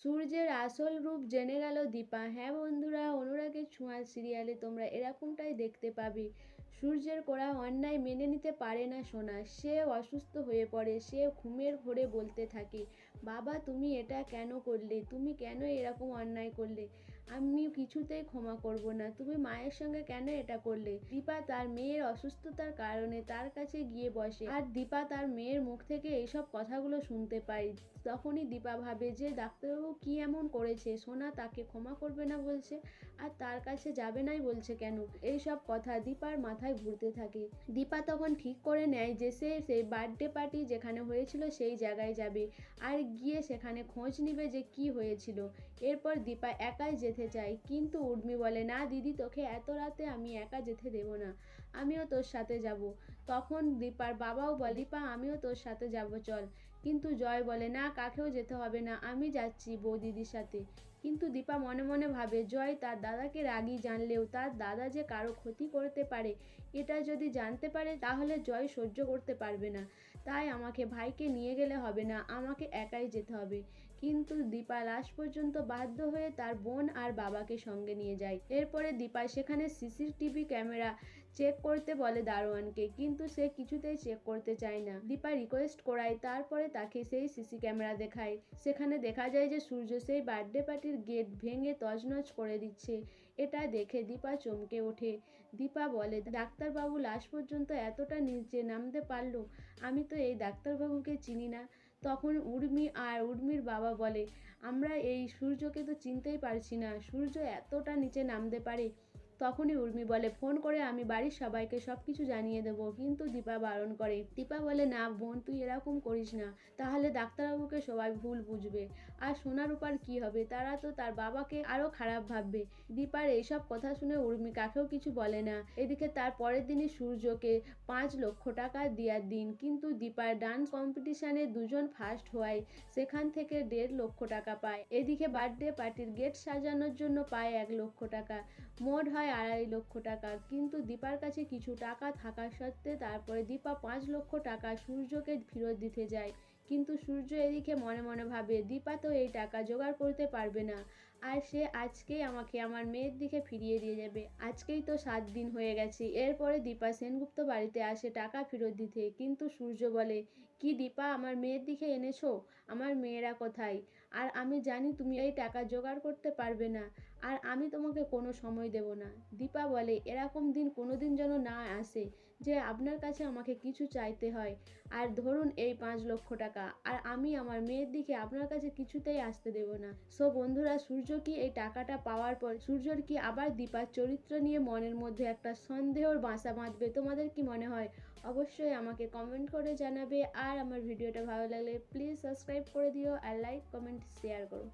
সূর্যের আসল রূপ জেনে গেল দীপা। হ্যাঁ বন্ধুরা, অনুরাগের ছোঁয়া সিরিয়ালে তোমরা এরকমটাই দেখতে পাবে। সূর্যের করা অন্যায় মেনে নিতে পারে না সোনা। সে অসুস্থ হয়ে পড়ে। সে ঘুমের ঘোরে বলতে থাকে, বাবা তুমি এটা কেন করলে, তুমি কেন এরকম অন্যায় করলে, আমি কিছুতেই ক্ষমা করব না, তুমি মায়ের সঙ্গে কেন এটা করলে। দীপা তার মেয়ের অসুস্থতার কারণে তার কাছে গিয়ে বসে, আর দীপা তার মেয়ের মুখ থেকে এইসব কথাগুলো শুনতে পায়। তখনই দীপা ভাবে যে ডাক্তারবাবু কি এমন করেছে, সোনা তাকে ক্ষমা করবে না বলছে, আর তার কাছে যাবে নাই বলছে কেন। এইসব কথা দীপার মাথায় ঘুরতে থাকে। দীপা তখন ঠিক করে নেয় যে সে সেই বার্থডে পার্টি যেখানে হয়েছিল সেই জায়গায় যাবে, আর গিয়ে সেখানে খোঁজ নিবে যে কি হয়েছিল। এরপর দীপা একাই যেতে চায়, কিন্তু উর্মি বলে, না দিদি, তোকে এত রাতে আমি একা যেতে দেব না, আমিও তোর সাথে যাব। তখন দীপার বাবাও বলে, দীপা আমিও তোর সাথে যাব, চল। কিন্তু জয় বলে, না কাকেও যেতে হবে না, আমি যাচ্ছি বৌদিদির সাথে। কিন্তু দীপা মনে মনে ভাবে, জয় তার দাদাকে রাগী জানলেও তার দাদা যে কারো ক্ষতি করতে পারে এটা যদি জানতে পারে তাহলে জয় সহ্য করতে পারবে না। তাই আমাকে ভাইকে নিয়ে গেলে হবে না, আমাকে একাই যেতে হবে। কিন্তু দীপা লাস্ট পর্যন্ত বাধ্য হয়ে তার বোন আর বাবাকে সঙ্গে নিয়ে যায়। এরপরে দীপা সেখানে সিসিটিভি ক্যামেরা চেক করতে বলে দারোয়ানকে, কিন্তু সে কিছুতেই চেক করতে চায় না। দীপা রিকোয়েস্ট করায়, তারপরে তাকে সেই সিসি ক্যামেরা দেখায়। সেখানে দেখা যায় যে সূর্য সেই বার্থডে পার্টির গেট ভেঙে তছনছ করে দিচ্ছে। এটা দেখে দীপা চমকে ওঠে। দীপা বলে, ডাক্তারবাবু লাস্ট পর্যন্ত এতটা নিচে নামতে পারলো, আমি তো এই ডাক্তারবাবুকে চিনি না। তখন উর্মি আর উর্মির বাবা বলে, আমরা এই সূর্যকে তো চিনতেই পারছি না, সূর্য এতটা নিচে নামতে পারে। তখনই উর্মি বলে, ফোন করে আমি বাড়ির সবাইকে সব কিছু জানিয়ে দেবো। কিন্তু দীপা বারণ করে। দীপা বলে, না বোন, তুই এরকম করিস না, তাহলে ডাক্তারবাবুকে সবাই ভুল বুঝবে, আর সোনার উপর কি হবে, তারা তো তার বাবাকে আরও খারাপ ভাববে। দীপার এইসব কথা শুনে উর্মি কাকেও কিছু বলে না। এদিকে তার পরের দিনই সূর্যকে 5 লক্ষ টাকা দেওয়ার দিন, কিন্তু দীপার ডান্স কম্পিটিশানে দুজন ফার্স্ট হওয়ায় সেখান থেকে 1.5 লক্ষ টাকা পায়। এদিকে বার্থডে পার্টির গেট সাজানোর জন্য পায় 1 লক্ষ টাকা, মোট হয় 2.5 লক্ষ টাকা। কিন্তু দীপার কাছে কিছু টাকা থাকা সত্ত্বে তারপরে দীপা 5 লক্ষ টাকা সূর্যকে ফেরত দিতে যায়। কিন্তু সূর্য এদিকে মনে মনে ভাবে, দীপা তো এই টাকা জোগাড় করতে পারবে না, আর সে আজকেই আমাকে আমার মেয়ের দিকে ফিরিয়ে দিয়ে যাবে। আজকেই তো 7 দিন হয়ে গেছে। এরপরে দীপা সেনগুপ্ত বাড়িতে আসে টাকা ফেরত দিতে, কিন্তু সূর্য বলে, কি দীপা, আমার মেয়ের দিকে এনেছো, আমার মেয়েরা কোথায়, আর আমি জানি তুমি এই টাকা জোগাড় করতে পারবে না, আর আমি তোমাকে কোনো সময় দেব না। দীপা বলে, এরকম দিন কোনোদিন যেন না আসে যে আপনার কাছে আমাকে কিছু চাইতে হয়, আর ধরুন এই 5 লক্ষ টাকা, আর আমি আমার মেয়ের দিকে আপনার কাছে কিছুতেই আসতে দেব না। সো বন্ধুরা, সূর্য কি এই টাকাটা পাওয়ার পর সূর্যর কি আবার দীপার চরিত্র নিয়ে মনের মধ্যে একটা সন্দেহর বাসা বাঁধবে? তোমাদের কি মনে হয়? অবশ্যই আমাকে কমেন্ট করে জানাবে। আর আমার ভিডিওটা ভালো লাগলে প্লিজ সাবস্ক্রাইব করে দিও, আর লাইক কমেন্ট শেয়ার করো।